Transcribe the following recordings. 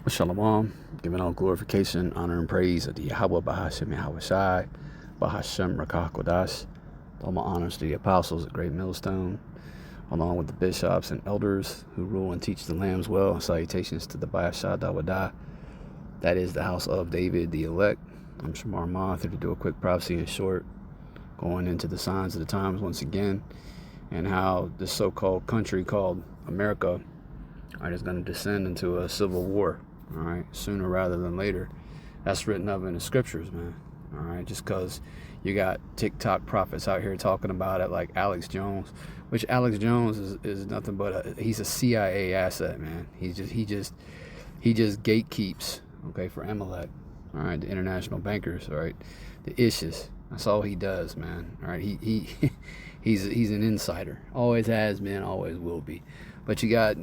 Shalom, giving all glorification, honor, and praise of the Yahweh Bahashem Yahweh Shai, Bahashem Rakah Kodash. All my honors to the apostles at Great Millstone, along with the bishops and elders who rule and teach the lambs well, and salutations to the Bayashah Dawadah. That is the house of David, the elect. I'm Shamar Moth, here to do a quick prophecy in short, going into the signs of the times once again, and how this so-called country called America is going to descend into a civil war. All right, sooner rather than later. That's written up in the scriptures, man. All right, just because you got TikTok prophets out here talking about it, like Alex Jones, which Alex Jones is nothing but he's a CIA asset, man. He just gatekeeps, okay, for Amalek. All right, the international bankers. All right, the issues. That's all he does, man. All right, he's an insider. Always has been, always will be. But you got,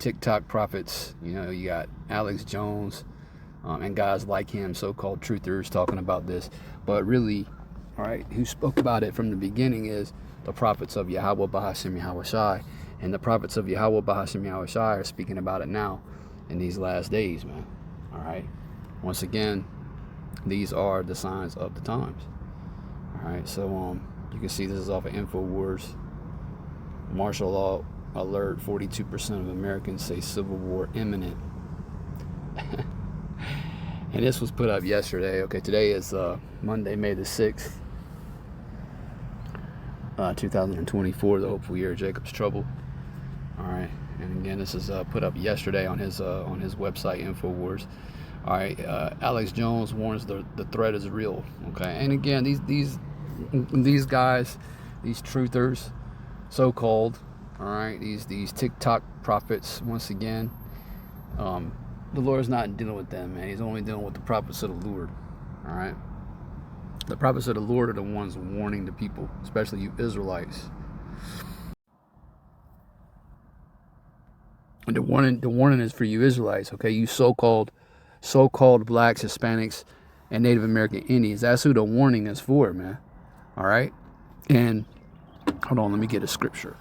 TikTok prophets, you got Alex Jones and guys like him, so-called truthers, talking about this. But really, all right, who spoke about it from the beginning is the prophets of Yahweh Bahashem Yahweh Shai. And the prophets of Yahweh Bahashem Yahweh Shai are speaking about it now in these last days, man. All right. Once again, these are the signs of the times. All right. So you can see this is off of InfoWars. Martial law alert, 42% of Americans say civil war imminent. And this was put up yesterday. Okay, today is Monday, May the 6th, 2024, the hopeful year of Jacob's trouble. All right, and again, this is put up yesterday on his website, InfoWars. All right, Alex Jones warns the threat is real. Okay, and again, these guys, these truthers, so-called, all right, these TikTok prophets, once again, the Lord's not dealing with them, man. He's only dealing with the prophets of the Lord. All right, the prophets of the Lord are the ones warning the people, especially you Israelites. And the warning is for you Israelites, okay? You so-called blacks, Hispanics, and Native American Indians. That's who the warning is for, man. All right, and hold on, let me get a scripture.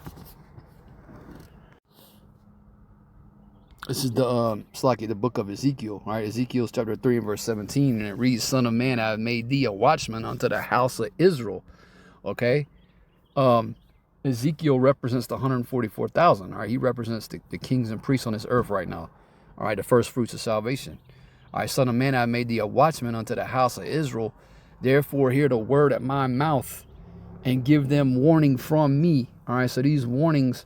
This is the book of Ezekiel, all right? Ezekiel chapter 3 and verse 17, and it reads, "Son of man, I have made thee a watchman unto the house of Israel." Okay? Ezekiel represents the 144,000, all right? He represents the kings and priests on this earth right now, all right? The first fruits of salvation. All right, son of man, I have made thee a watchman unto the house of Israel. Therefore, hear the word at my mouth and give them warning from me. All right, so these warnings,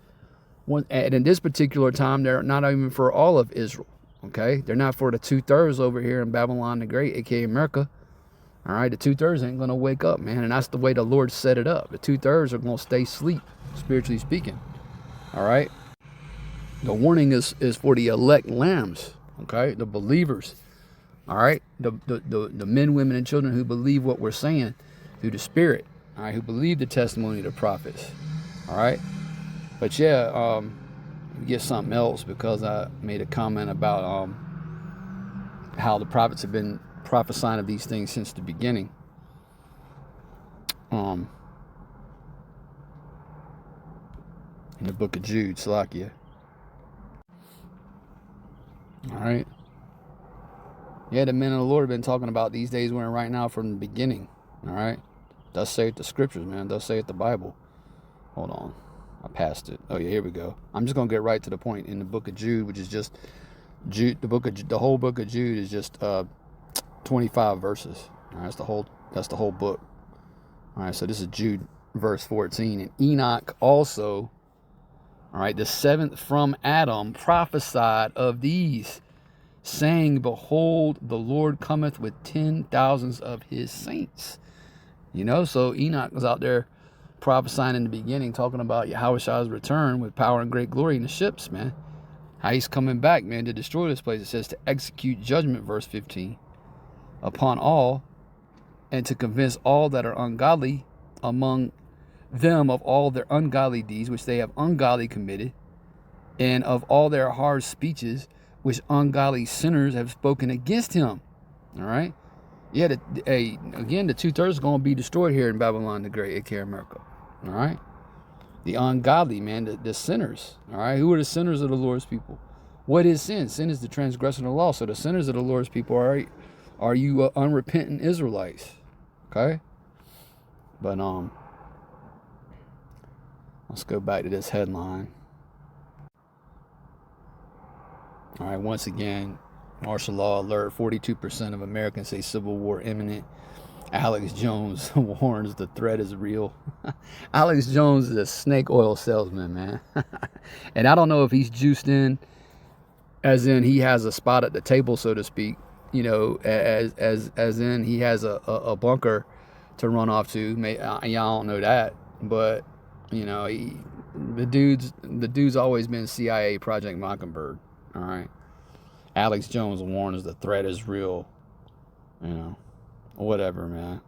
and in this particular time, they're not even for all of Israel, okay? They're not for the 2/3 over here in Babylon the Great, aka America. All right, the 2/3 ain't going to wake up, man, and that's the way the Lord set it up. The 2/3 are going to stay asleep, spiritually speaking, all right? The warning is for the elect lambs, okay? The believers, all right? The men, women, and children who believe what we're saying through the Spirit, all right, who believe the testimony of the prophets, all right? But yeah, we get something else because I made a comment about how the prophets have been prophesying of these things since the beginning. In the book of Jude, Salakia. All right. Yeah, the men of the Lord have been talking about these days we're in right now from the beginning. All right. Thus saith the scriptures, man. Thus saith the Bible. Hold on. I passed it. Oh yeah, here we go. I'm just gonna get right to the point in the book of Jude, which is just Jude. The whole book of Jude is just 25 verses. All right, that's the whole book. All right, so this is Jude verse 14. And Enoch also, all right, the seventh from Adam, prophesied of these, saying, "Behold, the Lord cometh with 10,000s of his saints." So Enoch was out there prophesying in the beginning, talking about Yahweh's return with power and great glory in the ships, man. How he's coming back, man, to destroy this place. It says to execute judgment, verse 15, upon all, and to convince all that are ungodly among them of all their ungodly deeds, which they have ungodly committed, and of all their hard speeches, which ungodly sinners have spoken against him. All right? Yeah, again, the 2/3 are going to be destroyed here in Babylon the Great, aka America. All right? The ungodly, man, the sinners. All right? Who are the sinners of the Lord's people? What is sin? Sin is the transgression of the law. So the sinners of the Lord's people are you unrepentant Israelites? Okay. But let's go back to this headline. All right. Once again, martial law alert. 42% of Americans say civil war imminent. Alex Jones warns the threat is real. Alex Jones is a snake oil salesman, man. And I don't know if he's juiced in, as in he has a spot at the table, so to speak. You know, as in he has a bunker to run off to. Y'all don't know that, but you know, the dude's always been CIA Project Mockingbird. All right. Alex Jones warns the threat is real. You know. Whatever, man.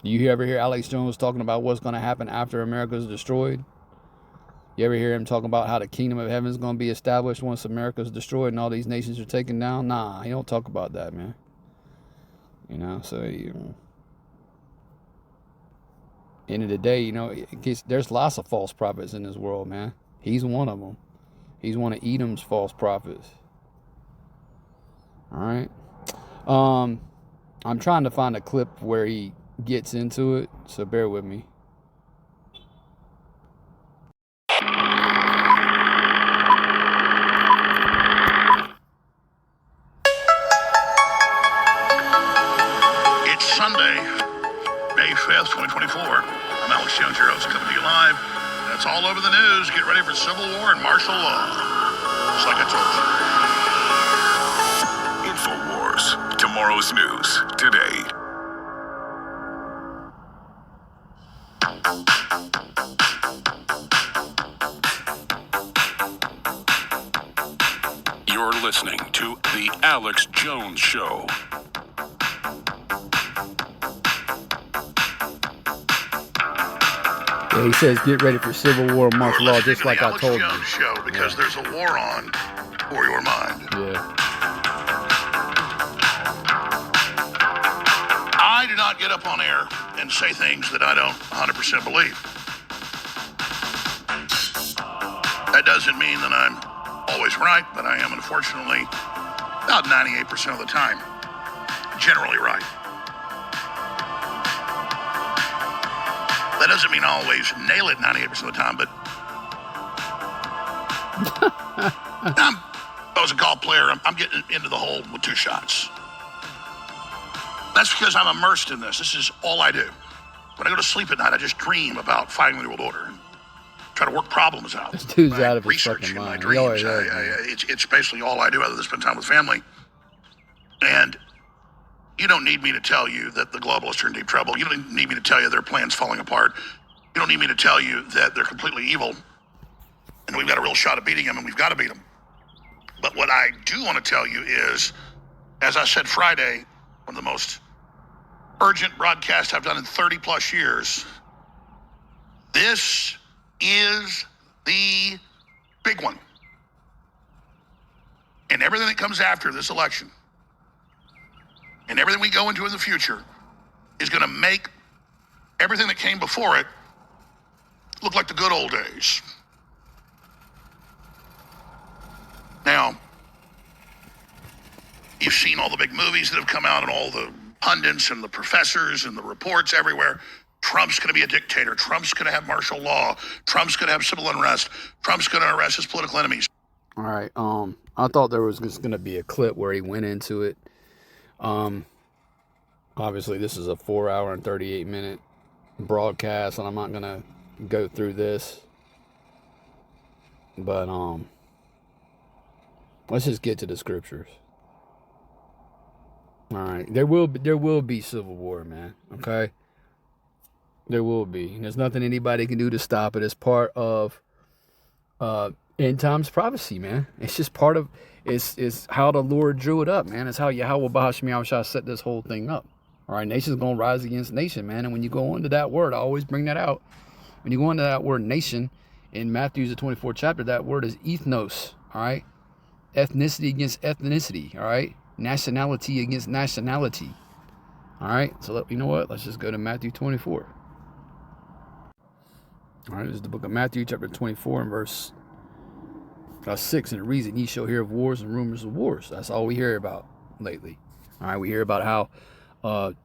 You ever hear Alex Jones talking about what's going to happen after America's destroyed? You ever hear him talking about how the kingdom of heaven is going to be established once America's destroyed and all these nations are taken down? Nah, he don't talk about that, man. You know, so end of the day, you know, there's lots of false prophets in this world, man. He's one of them. He's one of Edom's false prophets. All right. I'm trying to find a clip where he gets into it, so bear with me. It's Sunday, May 5th, 2024. I'm Alex Jones, your host, coming to you live. That's all over the news. Get ready for civil war and martial law. Just like I told you. InfoWars, tomorrow's news, today. You're listening to The Alex Jones Show. Yeah, he says get ready for civil war and martial law, just like I told you. Alex Jones Show, because there's a war on for your mind. Yeah. I do not get up on air and say things that I don't 100% believe. That doesn't mean that I'm always right, but I am, unfortunately, about 98% of the time, generally right. That doesn't mean I always nail it 98% of the time, but I was a golf player. I'm getting into the hole with 2 shots. That's because I'm immersed in this. This is all I do. When I go to sleep at night, I just dream about fighting the world order and try to work problems out. This dude's out of his fucking mind. My dreams. It's basically all I do other than spend time with family. And you don't need me to tell you that the globalists are in deep trouble. You don't need me to tell you their plans falling apart. You don't need me to tell you that they're completely evil and we've got a real shot at beating them, and we've got to beat them. But what I do want to tell you is, as I said Friday, one of the most urgent broadcasts I've done in 30 plus years, this is the big one. And everything that comes after this election and everything we go into in the future is going to make everything that came before it look like the good old days. Now, you've seen all the big movies that have come out and all the pundits and the professors and the reports everywhere. Trump's going to be a dictator. Trump's going to have martial law. Trump's going to have civil unrest. Trump's going to arrest his political enemies. All right. I thought there was just going to be a clip where he went into it. Obviously, this is a 4-hour and 38-minute broadcast, and I'm not going to go through this. But let's just get to the scriptures. All right. There will be civil war, man. Okay. There will be. There's nothing anybody can do to stop it. It's part of end times prophecy, man. It's just part of it's how the Lord drew it up, man. It's how Yahweh Bahasham Yahushua set this whole thing up. All right, nation's gonna rise against nation, man. And when you go into that word, I always bring that out. When you go into that word nation in Matthew's the 24th chapter, that word is ethnos. All right, ethnicity against ethnicity. All right, nationality against nationality. All right, so you know what? Let's just go to Matthew 24. All right, this is the book of Matthew, chapter 24, and verse That's 6. And the reason ye shall hear of wars and rumors of wars. That's all we hear about lately. All right, we hear about how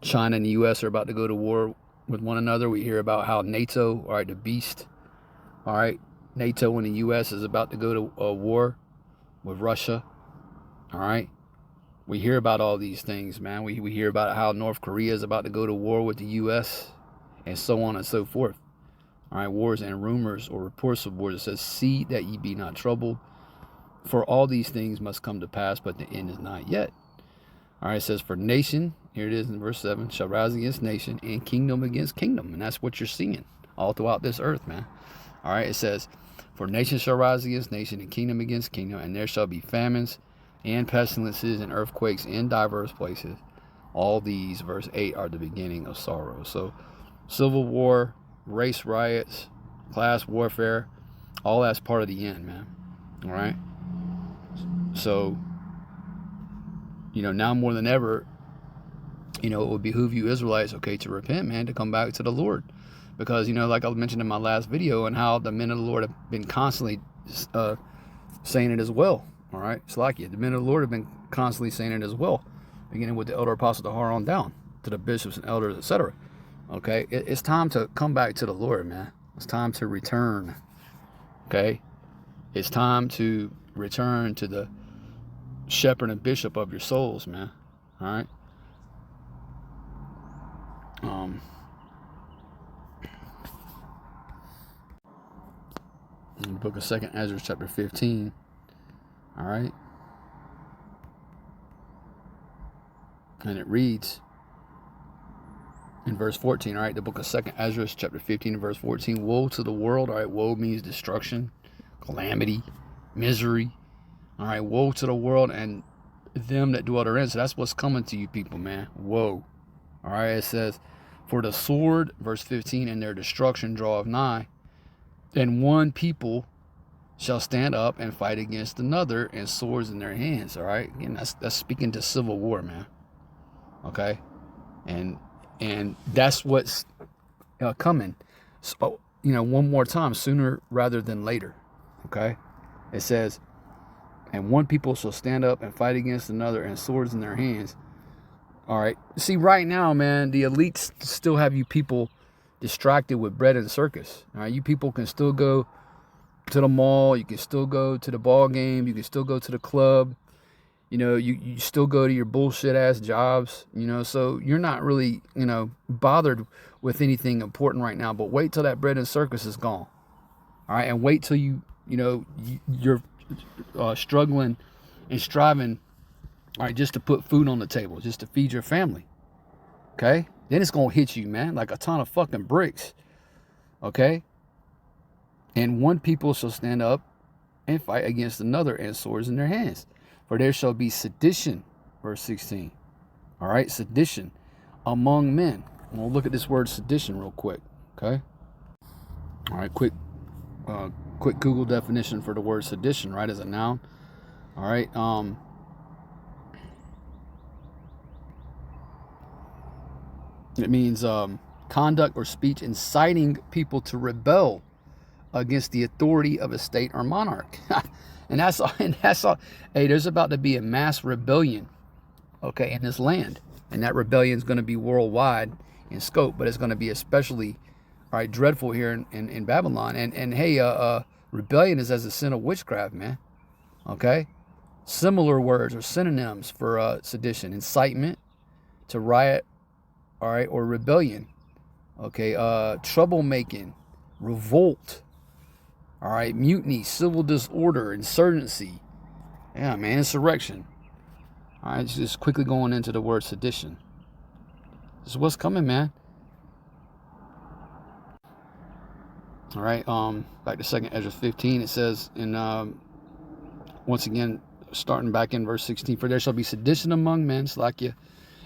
China and the U.S. are about to go to war with one another. We hear about how NATO, all right, the beast, all right, NATO and the U.S. is about to go to war with Russia. All right. We hear about all these things, man. We hear about how North Korea is about to go to war with the U.S. and so on and so forth. All right, wars and rumors or reports of wars. It says, see that ye be not troubled, for all these things must come to pass, but the end is not yet. All right, it says, for nation, here it is in verse 7, shall rise against nation and kingdom against kingdom. And that's what you're seeing all throughout this earth, man. All right, it says, for nation shall rise against nation and kingdom against kingdom, and there shall be famines and pestilences and earthquakes in diverse places. All these, verse 8, are the beginning of sorrow. So civil war, race riots, class warfare, all that's part of the end, man. All right. So, now more than ever, it would behoove you Israelites, okay, to repent, man, to come back to the Lord. Because, like I mentioned in my last video, and how the men of the Lord have been constantly saying it as well. All right, it's like the men of the Lord have been constantly saying it as well, beginning with the elder apostle to on down to the bishops and elders, etc. Okay, it's time to come back to the Lord, man. It's time to return. Okay, it's time to return to the shepherd and bishop of your souls, man. All right. In the book of 2nd Ezra, chapter 15. All right. And it reads in verse 14, all right, the book of 2nd Ezra, chapter 15, and verse 14, woe to the world. All right, woe means destruction, calamity, misery. All right, woe to the world and them that dwell therein. So that's what's coming to you people, man. Woe. All right, it says, for the sword, verse 15, and their destruction draweth nigh, and one people shall stand up and fight against another, and swords in their hands. All right, again, that's speaking to civil war, man. Okay, and that's what's coming. So, one more time, sooner rather than later. Okay, it says, and one people shall stand up and fight against another, and swords in their hands. All right, see, right now, man, the elites still have you people distracted with bread and circus. All right, you people can still go to the mall, you can still go to the ball game, you can still go to the club, you still go to your bullshit ass jobs, so you're not really, bothered with anything important right now. But wait till that bread and circus is gone. All right, and wait till you're struggling and striving, all right, just to put food on the table, just to feed your family. Okay, then it's gonna hit you, man, like a ton of fucking bricks. Okay. And one people shall stand up and fight against another, and swords in their hands. For there shall be sedition, verse 16. All right, sedition among men. We'll look at this word sedition real quick, okay? All right, quick Google definition for the word sedition, right, as a noun. All right, it means conduct or speech inciting people to rebel against the authority of a state or monarch. and that's all. Hey, there's about to be a mass rebellion, okay, in this land. And that rebellion is going to be worldwide in scope, but it's going to be especially, all right, dreadful here in Babylon. And hey, rebellion is as a sin of witchcraft, man. Okay? Similar words or synonyms for sedition: incitement to riot, all right, or rebellion. Okay, troublemaking, revolt. All right, mutiny, civil disorder, insurgency. Yeah, man, insurrection. All right, just quickly going into the word sedition. This is what's coming, man. All right, back to 2nd Ezra 15. It says, once again, starting back in verse 16, for there shall be sedition among men, Slakia,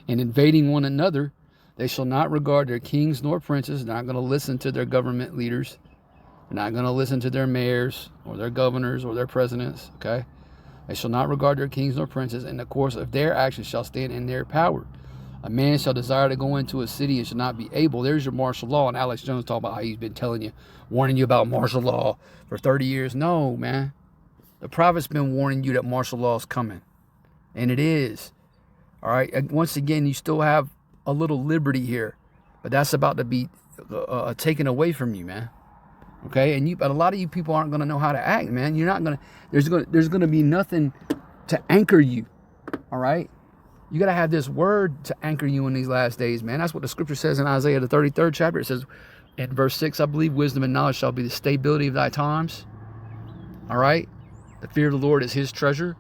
and invading one another. They shall not regard their kings nor princes. They're not going to listen to their government leaders. They're not going to listen to their mayors or their governors or their presidents, okay? They shall not regard their kings nor princes, and the course of their actions shall stand in their power. A man shall desire to go into a city and shall not be able. There's your martial law. And Alex Jones talked about how he's been telling you, warning you about martial law for 30 years. No, man. The prophet's been warning you that martial law is coming. And it is. All right. And once again, you still have a little liberty here. But that's about to be taken away from you, man. Okay? And but a lot of you people aren't going to know how to act, man. You're not going to... There's going to be nothing to anchor you. All right? You got to have this word to anchor you in these last days, man. That's what the scripture says in Isaiah, the 33rd chapter. It says in verse 6, I believe, wisdom and knowledge shall be the stability of thy times. All right? The fear of the Lord is his treasure.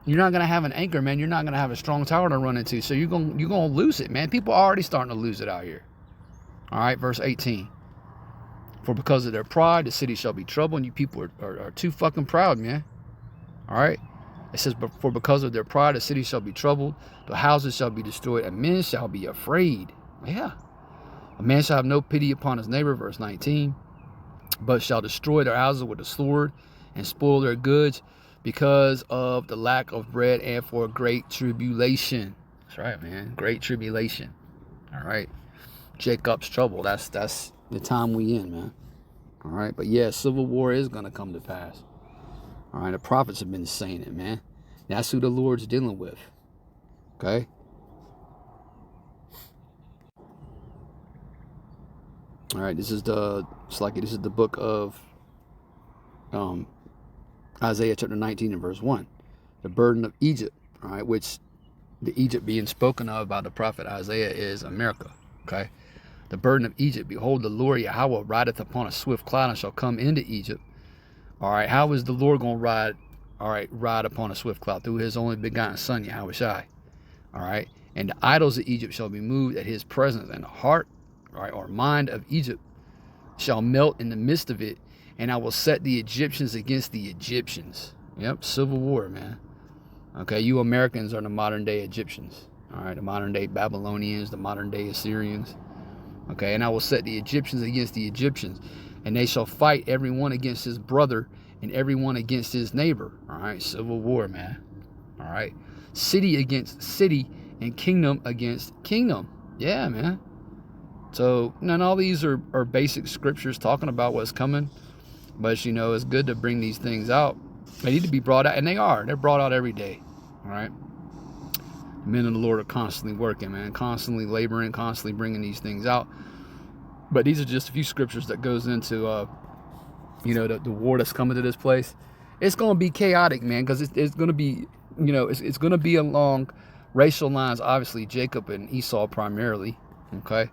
You're not going to have an anchor, man. You're not going to have a strong tower to run into. So you're going to lose it, man. People are already starting to lose it out here. All right, verse 18. For because of their pride, the city shall be troubled, and you people are too fucking proud, man. All right? It says, for because of their pride, the city shall be troubled, the houses shall be destroyed, and men shall be afraid. Yeah. A man shall have no pity upon his neighbor, verse 19, but shall destroy their houses with the sword and spoil their goods because of the lack of bread and for great tribulation. That's right, man. Great tribulation. All right. Jacob's trouble. That's the time we in, man. All right. But yeah, civil war is going to come to pass. All right. The prophets have been saying it, man. That's who the Lord's dealing with. Okay. All right. This is the book of Isaiah chapter 19 and verse 1. The burden of Egypt. All right. Which the Egypt being spoken of by the prophet Isaiah is America. Okay. The burden of Egypt. Behold, the Lord Yahweh rideth upon a swift cloud and shall come into Egypt. All right. How is the Lord going to ride? All right. Ride upon a swift cloud through his only begotten son, Yahweh Shai. All right. And the idols of Egypt shall be moved at his presence, and the heart, all right, or mind of Egypt shall melt in the midst of it. And I will set the Egyptians against the Egyptians. Yep. Civil war, man. Okay. You Americans are the modern day Egyptians. All right. The modern day Babylonians, the modern day Assyrians. Okay, and I will set the Egyptians against the Egyptians, and they shall fight every one against his brother and every one against his neighbor. All right, civil war, man. All right, city against city and kingdom against kingdom. Yeah, man. So, and all these are basic scriptures talking about what's coming, but you know, it's good to bring these things out. They need to be brought out, and they are. They're brought out every day. All right. Men of the Lord are constantly working, man, constantly laboring, constantly bringing these things out. But these are just a few scriptures that goes into, you know, the war that's coming to this place. It's going to be chaotic, man, because it's going to be, you know, it's going to be along racial lines, obviously, Jacob and Esau primarily, okay?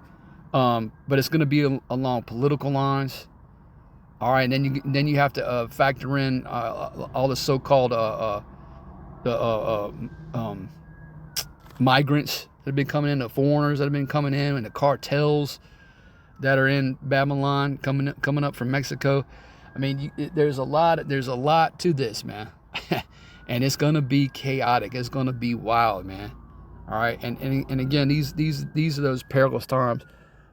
But it's going to be along political lines. All right, and then you have to factor in all the so-called migrants that have been coming in, the foreigners that have been coming in, and the cartels that are in Babylon coming up from Mexico. I mean, there's a lot to this, man. And it's gonna be chaotic. It's gonna be wild, man. All right, and again, these are those perilous times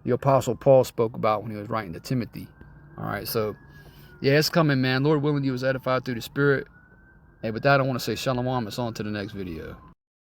the Apostle Paul spoke about when he was writing to Timothy. All right, so yeah, it's coming, man. Lord willing, you was edified through the Spirit. Hey, with that, I want to say shalom. It's on to the next video.